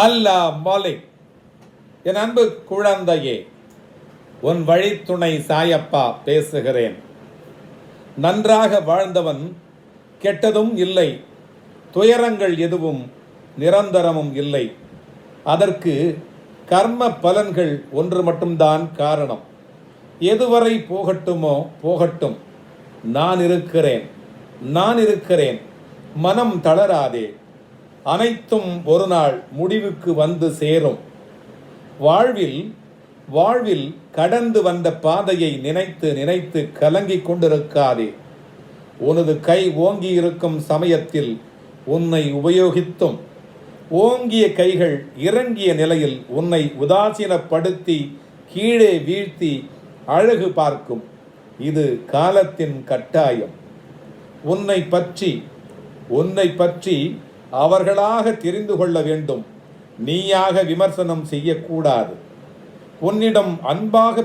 அல்லா மாலிக். என் அன்பு குழந்தையே, உன் வழித்துணை சாயப்பா பேசுகிறேன். நன்றாக வாழ்ந்தவன் கெட்டதும் இல்லை, துயரங்கள் எதுவும் நிரந்தரமும் இல்லை. அதற்கு கர்ம பலன்கள் ஒன்று மட்டும்தான் காரணம். எதுவரை போகட்டுமோ போகட்டும், நான் இருக்கிறேன், நான் இருக்கிறேன். மனம் தளராதே, அனைத்தும் ஒரு நாள் முடிவுக்கு வந்து சேரும். வாழ்வில் கடந்து வந்த பாதையை நினைத்து நினைத்து கலங்கிக் கொண்டிருக்காதே. உனது கை ஓங்கி இருக்கும் சமயத்தில் உன்னை உபயோகித்தும், ஓங்கிய கைகள் இறங்கிய நிலையில் உன்னை உதாசீனப்படுத்தி கீழே வீழ்த்தி அழகு பார்க்கும். இது காலத்தின் கட்டாயம். உன்னை பற்றி அவர்களாக தெரிந்து கொள்ள வேண்டும். நீயாக விமர்சனம் செய்யக்கூடாது. உன்னிடம் அன்பாக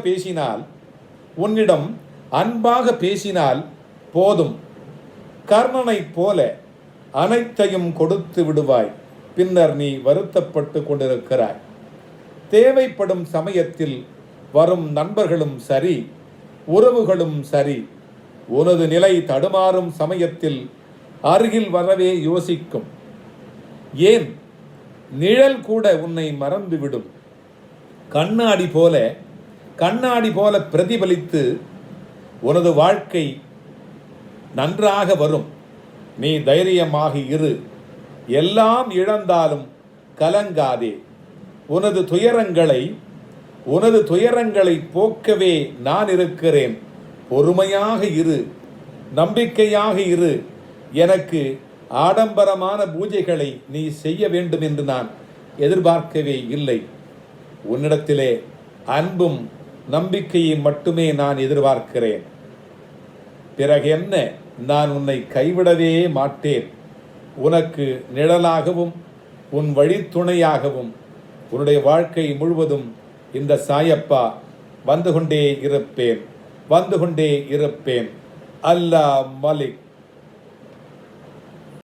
பேசினால் போதும். கர்ணனைப் போல அனைத்தையும் கொடுத்து விடுவாய். பின்னர் நீ வருத்தப்பட்டு கொண்டிருக்கிறாய். தேவைப்படும் சமயத்தில் வரும் நண்பர்களும் சரி, உறவுகளும் சரி, உனது நிலை தடுமாறும் சமயத்தில் அருகில் வரவே யோசிக்கும். ஏன், நிழல் கூட உன்னை மறந்துவிடும். கண்ணாடி போல பிரதிபலித்து உனது வாழ்க்கை நன்றாக வரும். நீ தைரியமாக இரு. எல்லாம் இழந்தாலும் கலங்காதே. உனது துயரங்களை போக்கவே நான் இருக்கிறேன். பொறுமையாக இரு, நம்பிக்கையாக இரு. எனக்கு ஆடம்பரமான பூஜைகளை நீ செய்ய வேண்டும் என்று நான் எதிர்பார்க்கவே இல்லை. உன்னிடத்திலே அன்பும் நம்பிக்கையும் மட்டுமே நான் எதிர்பார்க்கிறேன். பிறகு என்ன, நான் உன்னை கைவிடவே மாட்டேன். உனக்கு நிழலாகவும் உன் வழித்துணையாகவும் உன்னுடைய வாழ்க்கை முழுவதும் இந்த சாயப்பா வந்து கொண்டே இருப்பேன். அல்லா மலிக்.